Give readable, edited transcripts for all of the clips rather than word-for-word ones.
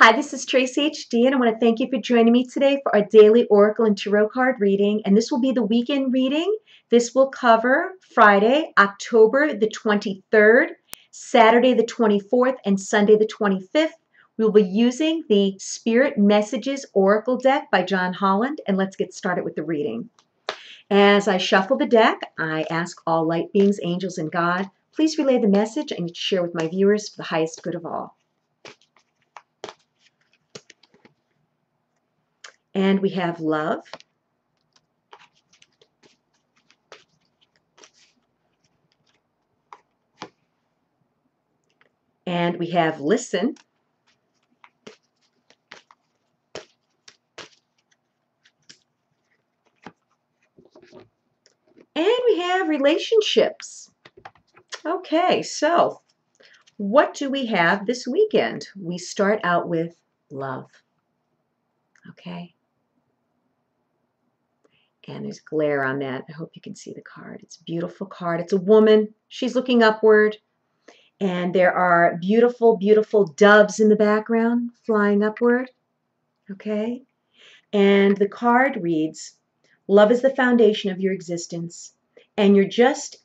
Hi, this is Tracy HD, and I want to thank you for joining me today for our daily Oracle and Tarot card reading. And this will be the weekend reading. This will cover Friday, October the 23rd, Saturday the 24th, and Sunday the 25th. We'll be using the Spirit Messages Oracle deck by John Holland, and let's get started with the reading. As I shuffle the deck, I ask all light beings, angels, and God, please relay the message and share with my viewers for the highest good of all. And we have love, and we have listen, and we have relationships. Okay, so what do we have this weekend? We start out with love. Okay. And there's glare on that. I hope you can see the card. It's a beautiful card. It's a woman. She's looking upward. And there are beautiful, beautiful doves in the background flying upward. Okay. And the card reads, love is the foundation of your existence, and you're just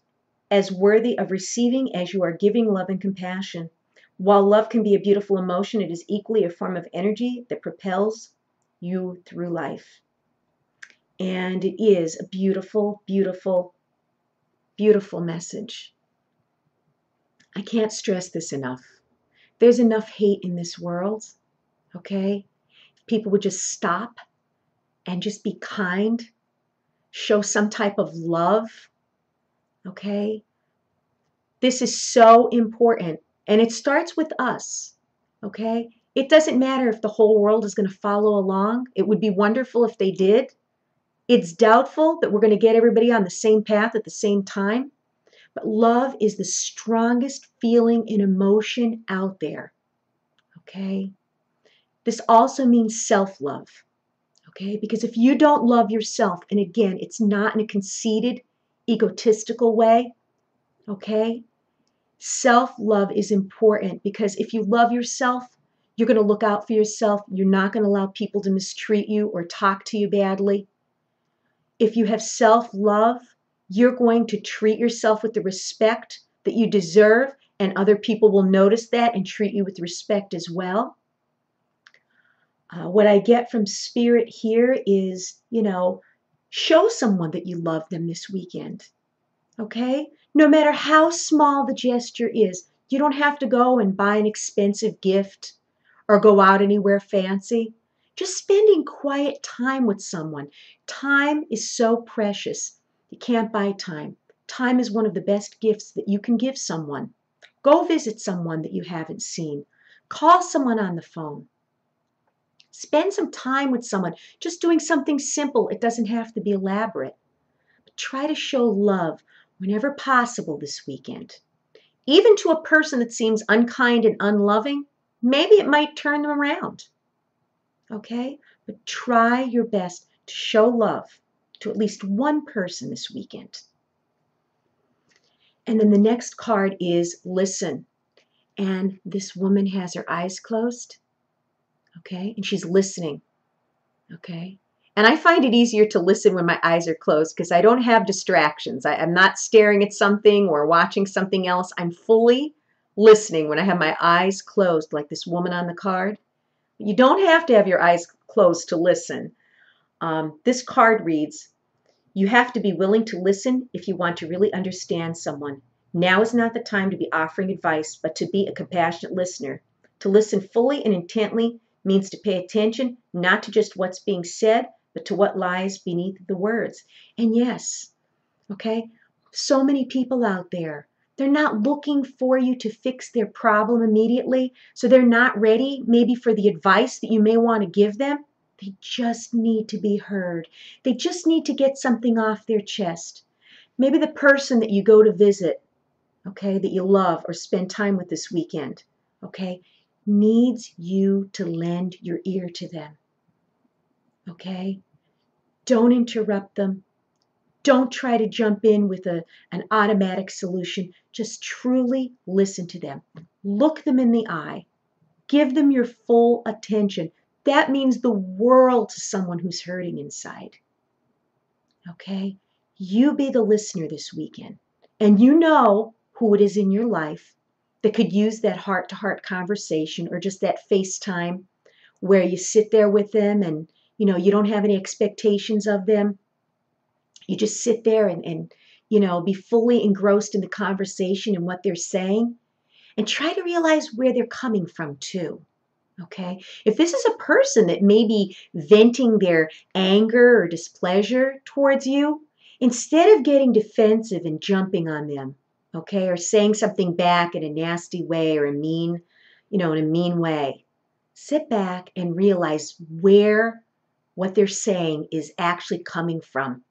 as worthy of receiving as you are giving love and compassion. While love can be a beautiful emotion, it is equally a form of energy that propels you through life. And it is a beautiful, beautiful, beautiful message. I can't stress this enough. There's enough hate in this world, okay? If people would just stop and just be kind, show some type of love, okay? This is so important, and it starts with us, okay? It doesn't matter if the whole world is going to follow along. It would be wonderful if they did. It's doubtful that we're going to get everybody on the same path at the same time. But love is the strongest feeling and emotion out there, okay? This also means self-love, okay? Because if you don't love yourself, and again, it's not in a conceited, egotistical way, okay? Self-love is important because if you love yourself, you're going to look out for yourself. You're not going to allow people to mistreat you or talk to you badly. If you have self-love, you're going to treat yourself with the respect that you deserve, and other people will notice that and treat you with respect as well. What I get from Spirit here is, show someone that you love them this weekend, okay? No matter how small the gesture is, you don't have to go and buy an expensive gift or go out anywhere fancy. Just spending quiet time with someone. Time is so precious. You can't buy time. Time is one of the best gifts that you can give someone. Go visit someone that you haven't seen. Call someone on the phone. Spend some time with someone. Just doing something simple. It doesn't have to be elaborate. But try to show love whenever possible this weekend. Even to a person that seems unkind and unloving, maybe it might turn them around. Okay? But try your best to show love to at least one person this weekend. And then the next card is listen. And this woman has her eyes closed. Okay? And she's listening. Okay? And I find it easier to listen when my eyes are closed because I don't have distractions. I'm not staring at something or watching something else. I'm fully listening when I have my eyes closed, like this woman on the card. You don't have to have your eyes closed to listen. This card reads, you have to be willing to listen if you want to really understand someone. Now is not the time to be offering advice, but to be a compassionate listener. To listen fully and intently means to pay attention, not to just what's being said, but to what lies beneath the words. And yes, okay, so many people out there, they're not looking for you to fix their problem immediately, so they're not ready maybe for the advice that you may want to give them. They just need to be heard. They just need to get something off their chest. Maybe the person that you go to visit, okay, that you love or spend time with this weekend, okay, needs you to lend your ear to them, okay? Don't interrupt them. Don't try to jump in with an automatic solution. Just truly listen to them. Look them in the eye, Give them your full attention. That means the world to someone who's hurting inside. Okay? You be the listener this weekend. And you know who it is in your life that could use that heart-to-heart conversation or just that FaceTime where you sit there with them and, you don't have any expectations of them. You just sit there and be fully engrossed in the conversation and what they're saying. And try to realize where they're coming from too. Okay? If this is a person that may be venting their anger or displeasure towards you, instead of getting defensive and jumping on them, okay, or saying something back in a nasty way or in a mean way, sit back and realize where what they're saying is actually coming from.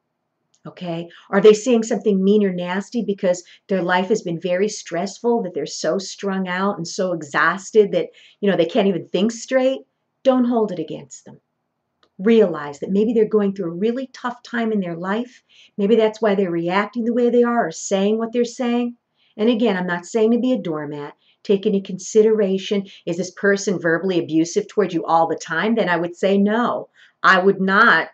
Okay? Are they saying something mean or nasty because their life has been very stressful, that they're so strung out and so exhausted that, they can't even think straight? Don't hold it against them. Realize that maybe they're going through a really tough time in their life. Maybe that's why they're reacting the way they are or saying what they're saying. And again, I'm not saying to be a doormat. Take into consideration, is this person verbally abusive towards you all the time? Then I would say no. I would not,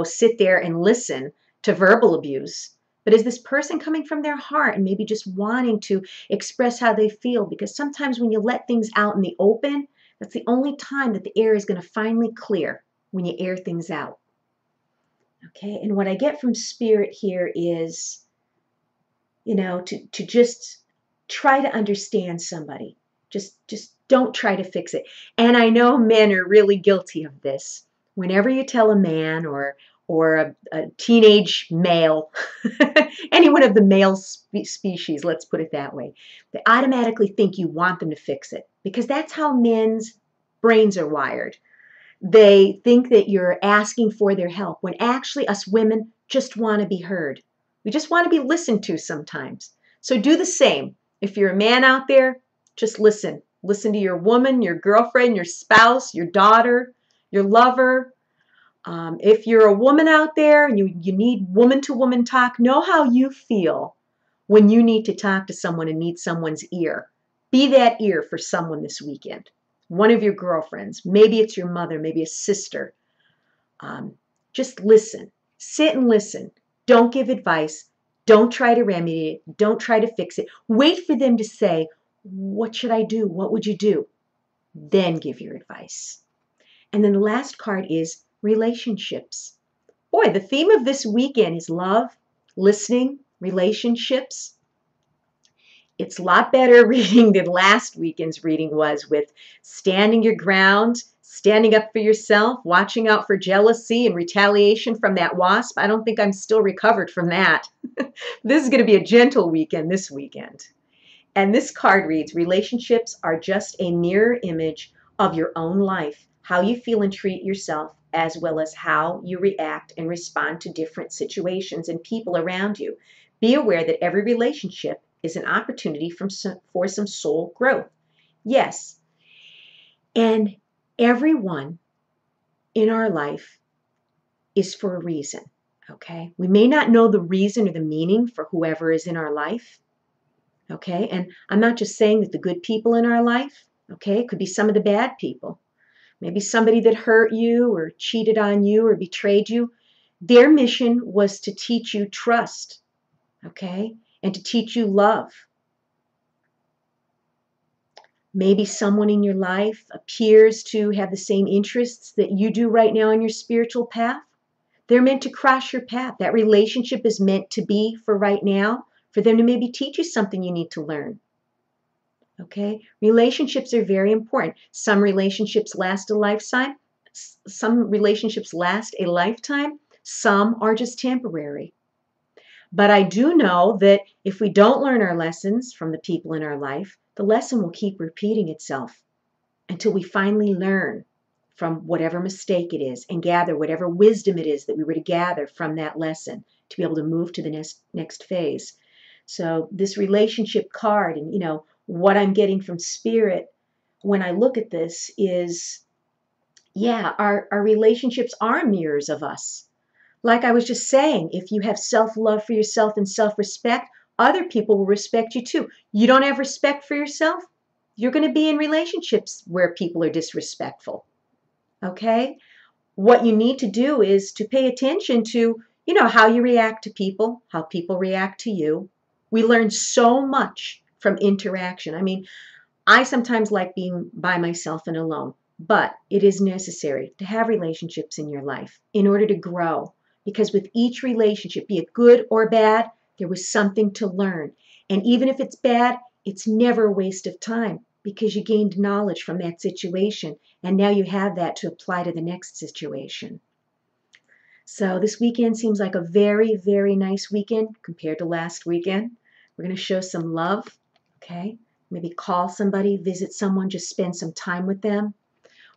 sit there and listen to verbal abuse. But is this person coming from their heart and maybe just wanting to express how they feel? Because sometimes when you let things out in the open, that's the only time that the air is going to finally clear, when you air things out. Okay, and what I get from Spirit here is, to just try to understand somebody. Just don't try to fix it. And I know men are really guilty of this. Whenever you tell a man or a teenage male, any one of the male species, let's put it that way, they automatically think you want them to fix it, because that's how men's brains are wired. They think that you're asking for their help, when actually us women just want to be heard. We just want to be listened to sometimes. So do the same. If you're a man out there, just listen. Listen to your woman, your girlfriend, your spouse, your daughter, your lover. If you're a woman out there and you need woman-to-woman talk, know how you feel when you need to talk to someone and need someone's ear. Be that ear for someone this weekend. One of your girlfriends. Maybe it's your mother, maybe a sister. Just listen. Sit and listen. Don't give advice. Don't try to remedy it. Don't try to fix it. Wait for them to say, what should I do? What would you do? Then give your advice. And then the last card is relationships. Boy, the theme of this weekend is love, listening, relationships. It's a lot better reading than last weekend's reading was, with standing your ground, standing up for yourself, watching out for jealousy and retaliation from that wasp. I don't think I'm still recovered from that. This is going to be a gentle weekend this weekend. And this card reads, relationships are just a mirror image of your own life, how you feel and treat yourself, as well as how you react and respond to different situations and people around you. Be aware that every relationship is an opportunity for some soul growth. Yes, and everyone in our life is for a reason, okay? We may not know the reason or the meaning for whoever is in our life, okay? And I'm not just saying that the good people in our life, okay? It could be some of the bad people. Maybe somebody that hurt you or cheated on you or betrayed you. Their mission was to teach you trust, okay? And to teach you love. Maybe someone in your life appears to have the same interests that you do right now in your spiritual path. They're meant to cross your path. That relationship is meant to be for right now, for them to maybe teach you something you need to learn. Okay? Relationships are very important. Some relationships last a lifetime. Some relationships last a lifetime. Some are just temporary. But I do know that if we don't learn our lessons from the people in our life, the lesson will keep repeating itself until we finally learn from whatever mistake it is and gather whatever wisdom it is that we were to gather from that lesson to be able to move to the next phase. So this relationship card and, what I'm getting from Spirit when I look at this is, yeah, our relationships are mirrors of us. Like I was just saying, if you have self-love for yourself and self-respect, other people will respect you too. You don't have respect for yourself? You're going to be in relationships where people are disrespectful. Okay? What you need to do is to pay attention to, how you react to people, how people react to you. We learn so much from interaction. I mean, I sometimes like being by myself and alone, but it is necessary to have relationships in your life in order to grow. Because with each relationship, be it good or bad, there was something to learn. And even if it's bad, it's never a waste of time because you gained knowledge from that situation. And now you have that to apply to the next situation. So this weekend seems like a very, very nice weekend compared to last weekend. We're going to show some love, okay? Maybe call somebody, visit someone, just spend some time with them.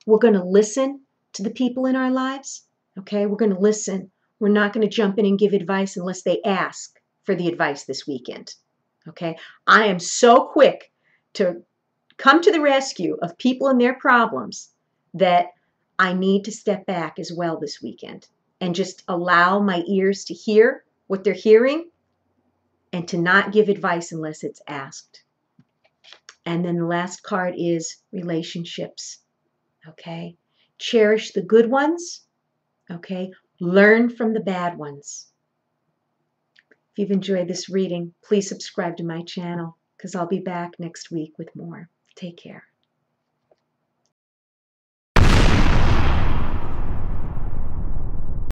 We're going to listen to the people in our lives, okay? We're going to listen. We're not going to jump in and give advice unless they ask for the advice this weekend, okay? I am so quick to come to the rescue of people and their problems that I need to step back as well this weekend and just allow my ears to hear what they're hearing and to not give advice unless it's asked. And then the last card is relationships, okay? Cherish the good ones, okay? Learn from the bad ones. If you've enjoyed this reading, please subscribe to my channel because I'll be back next week with more. Take care.